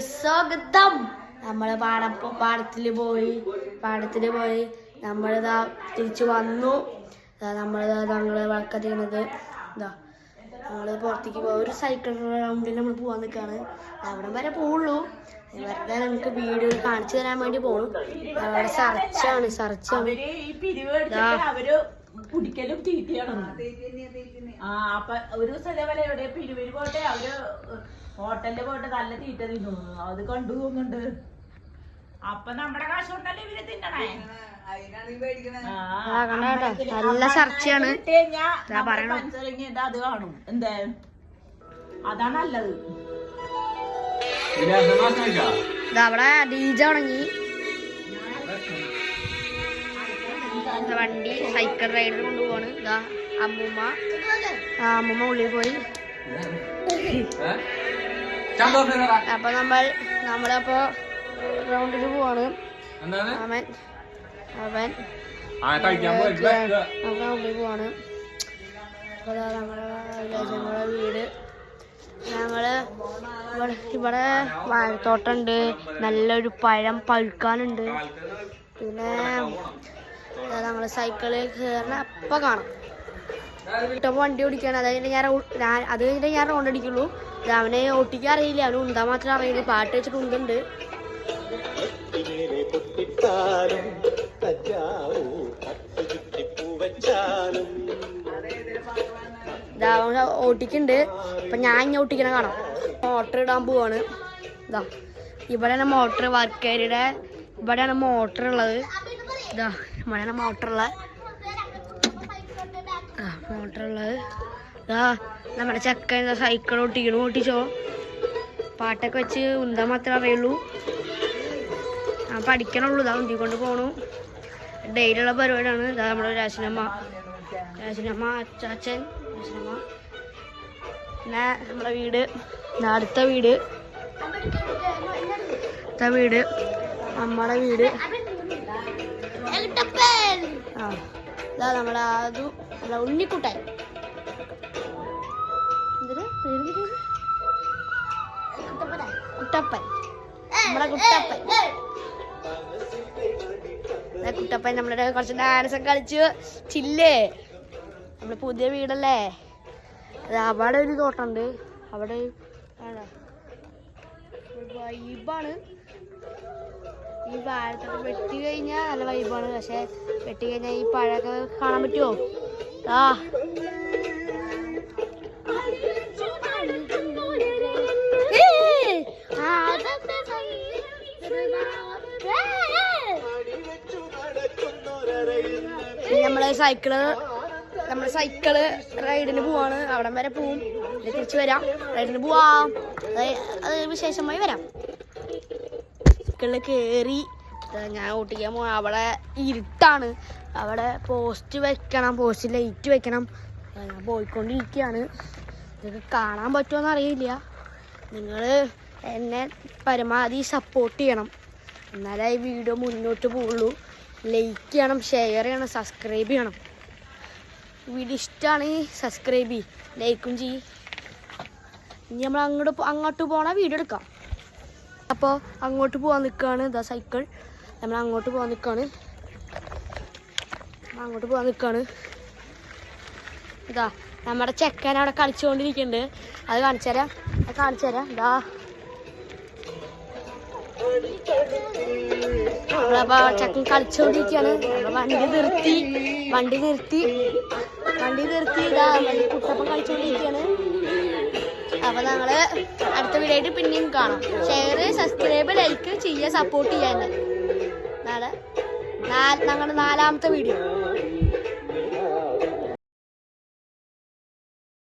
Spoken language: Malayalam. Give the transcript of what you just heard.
സ്വാഗതം. നമ്മള് പാടത്തില് പോയി നമ്മളിതാ തിരിച്ചു വന്നു. ഞങ്ങള് വളക്കത്തിരുന്നത് നമ്മള് പുറത്തേക്ക് പോയി ഒരു സൈക്കിൾ റൗണ്ടിൽ നമ്മൾ പോവാൻ നിൽക്കാണ്. അവിടെ വരെ പോവുള്ളൂ. വെറുതെ നമുക്ക് വീഡിയോ കാണിച്ചു തരാൻ വേണ്ടി പോണു. അവിടെ സർച്ചാണ് കുടിക്കലും തീറ്റയാണ്. അപ്പൊ ഒരു സ്ഥലം വരെ എവിടെ പിരിവര് പോട്ടെ അവര് ഹോട്ടലില് പോയിട്ട് നല്ല തീറ്റ തിന്നു. അത് കണ്ടു തോന്നുന്നുണ്ട്. അപ്പൊ നമ്മുടെ കാശ് കൊണ്ടല്ലേ ഇവര് തിന്നണേ. നല്ല ചർച്ചയാണ്. അത് കാണും. എന്താ അതാണ് നല്ലത്. അവിടെ ഡീജ തുടങ്ങി. വണ്ടി സൈക്കിൾ റൈഡർ കൊണ്ടുപോവാണ്. അമ്മൂമ്മ ഉള്ളിൽ പോയി. അപ്പൊ നമ്മളപ്പോ റൗണ്ടില് പോവാണ്. അവൻ ഉള്ളിൽ പോവാണ്. അപ്പൊ ഞങ്ങളെ വീട് ഇവിടെ വാഴത്തോട്ടമുണ്ട്. നല്ലൊരു പഴം പഴുക്കാനുണ്ട്. പിന്നെ ഞങ്ങള് സൈക്കിളിൽ കയറണ അപ്പൊ കാണാം. ഇട്ടപ്പോ വണ്ടി ഓടിക്കാണ്. അത് കഴിഞ്ഞിട്ട് ഞാൻ റൗണ്ട് അടിക്കുള്ളൂ. അവനെ ഓട്ടിക്കാൻ അറിയില്ല. അവന് ഉന്താൻ മാത്രമേ അറിയുള്ളൂ. പാട്ട് വെച്ചിട്ട് ഉണ്ടുണ്ട്. ഓട്ടിക്കുന്നുണ്ട്. അപ്പൊ ഞാൻ ഇങ്ങനെ ഓട്ടിക്കണ കാണാം. മോട്ടർ ഇടാൻ പോവാണ്. ഇവിടെയാണ് മോട്ടർ. വർക്കേരിയുടെ ഇവിടെയാണ് മോട്ടർ ഉള്ളത്. ഇവിടെയാണ് മോട്ടറുള്ളത്. നമ്മുടെ ചക്ക സൈക്കിൾ ഓട്ടിച്ചോ. പാട്ടൊക്കെ വെച്ച് ഉന്താൻ മാത്രമേ അറിയുള്ളൂ. പഠിക്കണുള്ളൂ. ഉന്തിക്കൊണ്ട് പോണു. ഡെയിലുള്ള പരിപാടിയാണ്. നമ്മുടെ രാശനമ്മ അച്ചാച്ചൻ പിന്നെ നമ്മുടെ വീട്. അടുത്ത വീട് നമ്മുടെ വീട്. നമ്മളെ ഉണ്ണിക്കുട്ടൻ. കുട്ടപ്പൻ. നമ്മുടെ കുട്ടപ്പൻ നമ്മളുടെ കുറച്ച് ഡാൻസൊക്കെ കളിച്ച് ചില്ലേ. നമ്മുടെ പുതിയ വീടല്ലേ. അവിടെ ഒരു തോട്ടമുണ്ട്. അവിടെ വൈബാണ്. ഈ വാഴത്തൊക്കെ വെട്ടി കഴിഞ്ഞാൽ നല്ല വൈബാണ്. പക്ഷെ വെട്ടി കഴിഞ്ഞാൽ ഈ പഴമൊക്കെ കാണാൻ പറ്റുമോ? നമ്മള് സൈക്കിള് റൈഡിന് പോവാണ്. അവിടം വരെ പോവും. തിരിച്ചു വരാം. റൈഡിന് പോവാം. അത് വിശേഷമായി വരാം. സൈക്കിളിൽ കയറി ഞാൻ ഓട്ടിക്കാൻ പോവാം. അവിടെ ഇരുട്ടാണ്. അവിടെ പോസ്റ്റ് വെക്കണം. പോസ്റ്റ് ലൈറ്റ് വെക്കണം. ഞാൻ പോയിക്കൊണ്ടിരിക്കുകയാണ്. നിങ്ങൾക്ക് കാണാൻ പറ്റുമോയെന്ന് അറിയില്ല. നിങ്ങൾ എന്നെ പരമാവധി സപ്പോർട്ട് ചെയ്യണം. എന്നാലേ ഈ വീഡിയോ മുന്നോട്ട് പോവുള്ളൂ. ലൈക്ക് ചെയ്യണം, ഷെയർ ചെയ്യണം, സബ്സ്ക്രൈബ് ചെയ്യണം. വീഡിയോ ഇഷ്ടമാണെങ്കിൽ സബ്സ്ക്രൈബ് ചെയ്യും, ലൈക്കും ചെയ്യും. ഇനി നമ്മൾ അങ്ങോട്ട് പോകണ വീഡിയോ എടുക്കാം. അപ്പോൾ അങ്ങോട്ട് പോകാൻ നിൽക്കുകയാണ്. സൈക്കിൾ നമ്മൾ അങ്ങോട്ട് പോകാൻ നിൽക്കുകയാണ്. നമ്മുടെ ചെക്കൻ അവിടെ കളിച്ചുകൊണ്ടിരിക്കുന്നുണ്ട്. അത് കാണിച്ചു തരാം. ചെക്കൻ കളിച്ചുകൊണ്ടിരിക്കുകയാണ്. വണ്ടി നിർത്തി കുട്ടപ്പൻ കളിച്ചുകൊണ്ടിരിക്കുകയാണ്. അപ്പൊ ഞങ്ങള് അടുത്ത വീഡിയോ ആയിട്ട് പിന്നെയും കാണാം. ഷെയർ, സബ്സ്ക്രൈബ്, ലൈക്ക് ചെയ്യുക, സപ്പോർട്ട് ചെയ്യാൻ. ഞങ്ങളുടെ 4ാമത്തെ വീഡിയോ.